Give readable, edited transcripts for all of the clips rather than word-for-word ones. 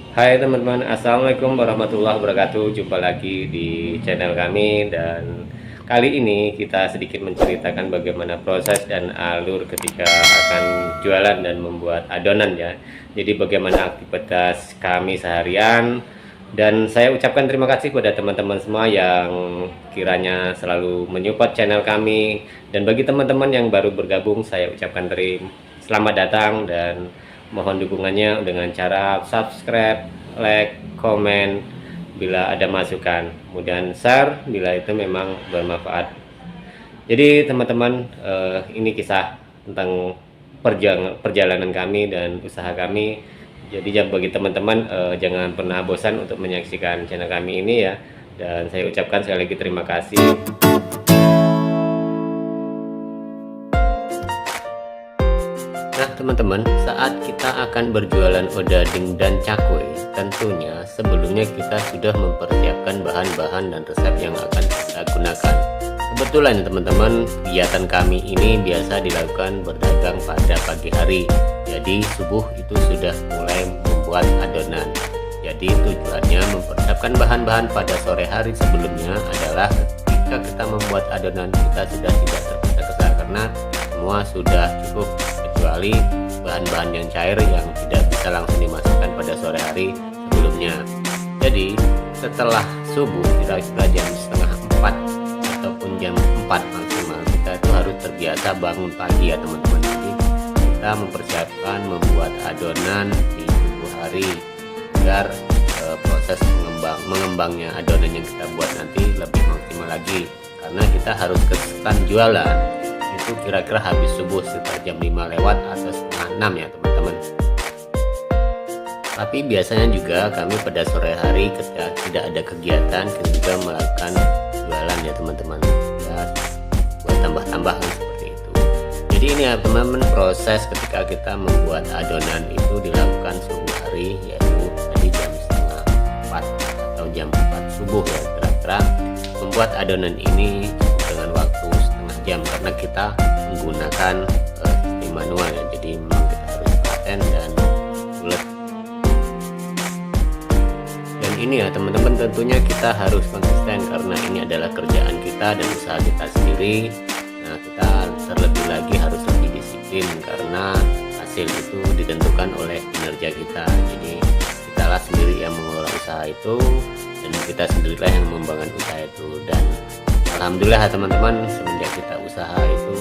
Hai teman-teman, Assalamualaikum warahmatullahi wabarakatuh. Jumpa lagi di channel kami, dan kali ini kita sedikit menceritakan bagaimana proses dan alur ketika akan jualan dan membuat adonan ya. Jadi bagaimana aktivitas kami seharian, dan saya ucapkan terima kasih kepada teman-teman semua yang kiranya selalu menyupport channel kami. Dan bagi teman-teman yang baru bergabung, saya ucapkan selamat datang, dan mohon dukungannya dengan cara subscribe, like, komen bila ada masukan, kemudian share bila itu memang bermanfaat. Jadi teman-teman, ini kisah tentang perjalanan kami dan usaha kami. Jadi bagi teman-teman, jangan pernah bosan untuk menyaksikan channel kami ini ya. Dan saya ucapkan sekali lagi terima kasih. Nah teman-teman, saat kita akan berjualan odading dan cakwe, tentunya sebelumnya kita sudah mempersiapkan bahan-bahan dan resep yang akan kita gunakan. Kebetulan teman-teman, kegiatan kami ini biasa dilakukan berdagang pada pagi hari. Jadi subuh itu sudah mulai membuat adonan. Jadi tujuannya mempersiapkan bahan-bahan pada sore hari sebelumnya adalah ketika kita membuat adonan kita sudah tidak tergesa-gesa karena semua sudah cukup, kecuali bahan-bahan yang cair yang tidak bisa langsung dimasukkan pada sore hari sebelumnya. Jadi setelah subuh kira-kira jam setengah 4 ataupun jam 4 maksimal, kita itu harus terbiasa bangun pagi ya teman-teman. Jadi kita mempersiapkan membuat adonan di subuh hari agar proses mengembangnya adonan yang kita buat nanti lebih maksimal lagi, karena kita harus ke stand jualan itu kira-kira habis subuh sekitar jam 5 lewat atau setengah 6 ya teman-teman. Tapi biasanya juga kami pada sore hari ketika tidak ada kegiatan, kita juga melakukan jualan ya teman-teman ya, buat tambah-tambahan seperti itu. Jadi ini ya teman-teman, proses ketika kita membuat adonan itu dilakukan subuh hari, yaitu tadi jam setengah 4 atau jam 4 subuh ya kira-kira. Membuat adonan ini dengan waktu setengah jam karena kita menggunakan sistem manual ya, jadi memang kita harus paten dan bulat. Dan ini ya teman-teman, tentunya kita harus konsisten karena ini adalah kerjaan kita dan usaha kita sendiri. Nah kita terlebih lagi harus lebih disiplin karena hasil itu ditentukan oleh kinerja kita. Jadi kitalah sendiri yang mengelola usaha itu, dan kita sendirilah yang membangun usaha itu. Dan alhamdulillah teman-teman, semenjak kita usaha itu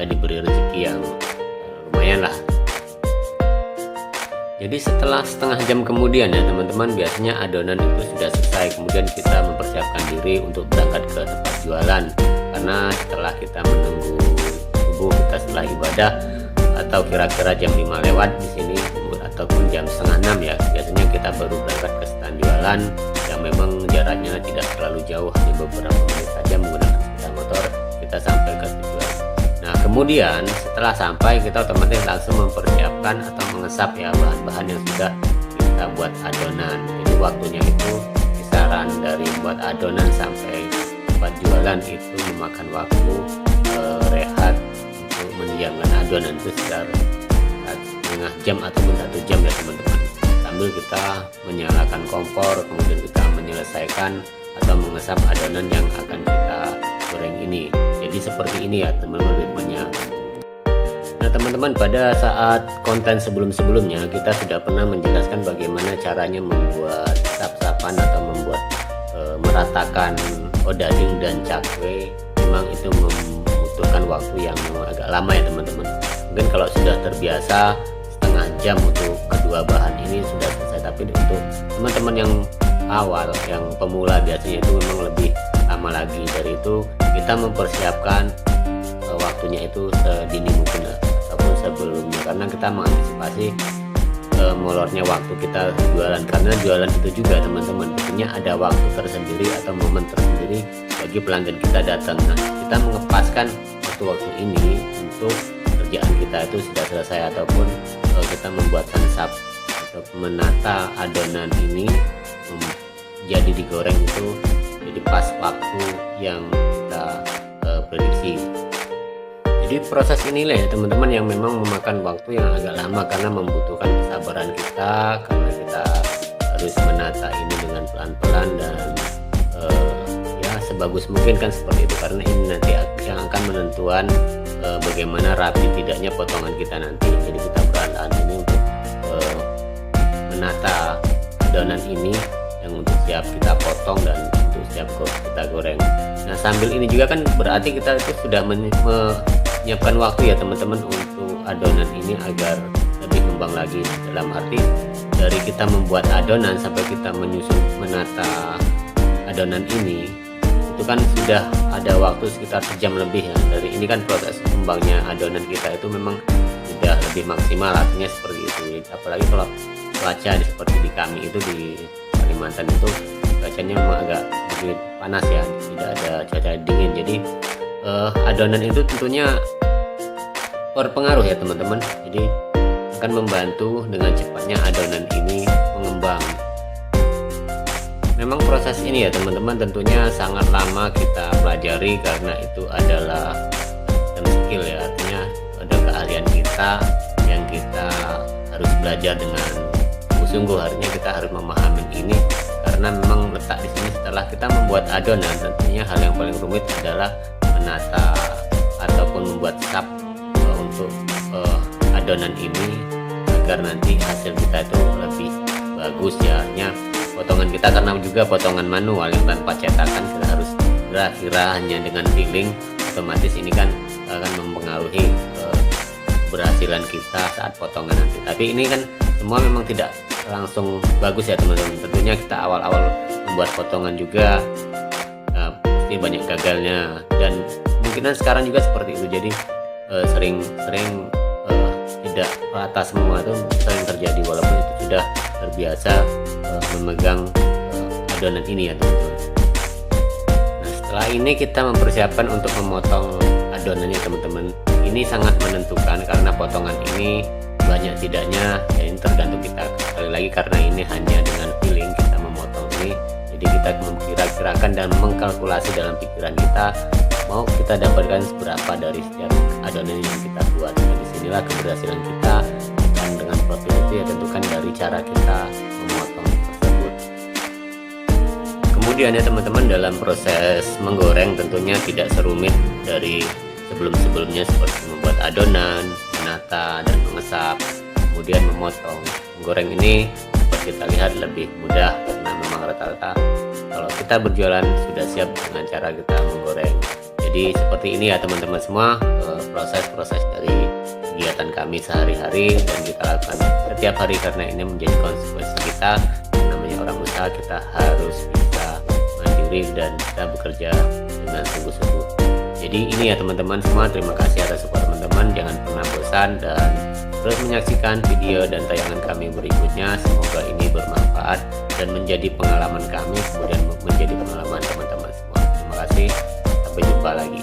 diberi rezeki yang lumayan lah. Jadi setelah setengah jam kemudian ya teman-teman, biasanya adonan itu sudah selesai. Kemudian kita mempersiapkan diri untuk berangkat ke tempat jualan, karena setelah kita menunggu subuh, kita setelah ibadah atau kira-kira jam 5 lewat di sini ataupun jam setengah 6 ya, biasanya kita baru berangkat ke stand jualan yang memang jaraknya tidak terlalu jauh, hanya beberapa menit saja menggunakan sepeda motor kita sampai ke tujuan. Nah kemudian setelah sampai, kita otomatis langsung mempersiapkan atau mengesap ya bahan-bahan yang sudah kita buat adonan. Jadi waktunya itu kisaran dari buat adonan sampai tempat jualan itu memakan waktu rehat untuk mendiamkan adonan itu sekitar setengah jam ataupun 1 jam ya teman-teman, sambil kita menyalakan kompor, kemudian kita menyelesaikan atau mengesap adonan yang akan kita goreng ini. Jadi seperti ini ya teman-teman ritmenya. Nah teman-teman, pada saat konten sebelum-sebelumnya kita sudah pernah menjelaskan bagaimana caranya membuat sap-sapan atau membuat meratakan odading dan cakwe. Memang itu membutuhkan waktu yang agak lama ya teman-teman. Mungkin kalau sudah terbiasa setengah jam untuk kedua bahan ini sudah selesai, tapi untuk teman-teman yang awal, yang pemula, biasanya itu memang lebih lama lagi. Dari itu kita mempersiapkan waktunya itu sedini mungkin ataupun sebelumnya, karena kita mengantisipasi molornya waktu kita jualan, karena jualan itu juga teman-teman tentunya ada waktu tersendiri atau momen tersendiri bagi pelanggan kita datang. Nah kita mengepaskan waktu-waktu ini untuk kerjaan kita itu sudah selesai, ataupun kita membuatkan sap atau menata adonan ini jadi digoreng itu jadi pas waktu yang kita prediksi. Jadi proses inilah ya teman-teman yang memang memakan waktu yang agak lama, karena membutuhkan kesabaran kita, karena kita harus menata ini dengan pelan-pelan dan ya sebagus mungkin kan seperti itu, karena ini nanti yang akan menentukan bagaimana rapi tidaknya potongan kita nanti. Jadi kita perlahan-lahan ini untuk menata adonan ini yang untuk siap kita potong dan untuk siap kita goreng. Nah sambil ini juga kan berarti kita itu sudah menyiapkan waktu ya teman-teman untuk adonan ini agar lebih ngembang lagi. Dalam arti dari kita membuat adonan sampai kita menyusun menata adonan ini itu kan sudah ada waktu sekitar sejam lebih ya. Dari ini kan proses kembangnya adonan kita itu memang sudah lebih maksimal, artinya seperti itu. Apalagi kalau cuaca seperti di kami itu di Kalimantan itu cuacanya memang agak sedikit panas ya, tidak ada cuaca dingin. Jadi adonan itu tentunya berpengaruh ya teman-teman. Jadi akan membantu dengan cepatnya adonan ini mengembang. Memang proses ini ya teman-teman tentunya sangat lama kita pelajari karena itu adalah skill ya, artinya ada keahlian kita yang kita harus belajar dengan sungguh. Artinya kita harus memahami ini karena memang letak di sini setelah kita membuat adonan, tentunya hal yang paling rumit adalah menata ataupun membuat sap untuk adonan ini agar nanti hasil kita itu lebih bagus ya. Artinya potongan kita karena juga potongan manual yang tanpa cetakan, kita harus kira-kira hanya dengan feeling, otomatis ini kan akan mempengaruhi keberhasilan kita saat potongan nanti. Tapi ini kan semua memang tidak langsung bagus ya teman-teman. Tentunya kita awal-awal membuat potongan juga pasti banyak gagalnya, dan kemungkinan sekarang juga seperti itu. Jadi sering tidak rata semua, itu sering terjadi walaupun itu sudah terbiasa memegang adonan ini ya teman-teman. Nah setelah ini kita mempersiapkan untuk memotong adonannya teman-teman. Ini sangat menentukan karena potongan ini banyak tidaknya ya, ini tergantung kita sekali lagi, karena ini hanya dengan feeling kita memotong ini. Jadi kita mengkira-kirakan dan mengkalkulasi dalam pikiran kita mau kita dapatkan seberapa dari setiap adonan yang kita buat. Nah, disinilah keberhasilan kita, dan dengan profil itu ya tentukan dari cara kita memotong tersebut. Kemudian ya teman-teman, dalam proses menggoreng tentunya tidak serumit dari sebelum-sebelumnya seperti membuat adonan, menata dan mengesap, kemudian memotong. Menggoreng ini dapat kita lihat lebih mudah karena memang rata-rata kalau kita berjualan sudah siap dengan cara kita menggoreng. Jadi seperti ini ya teman-teman semua proses-proses dari kegiatan kami sehari-hari dan kita lakukan setiap hari karena ini menjadi konsekuensi kita. Namanya orang usaha, kita harus bisa mandiri dan kita bekerja dengan sungguh-sungguh. Jadi ini ya teman-teman semua, terima kasih atas support teman-teman. Jangan pernah bosan dan terus menyaksikan video dan tayangan kami berikutnya. Semoga ini bermanfaat dan menjadi pengalaman kami, kemudian menjadi pengalaman teman-teman semua. Terima kasih, sampai jumpa lagi.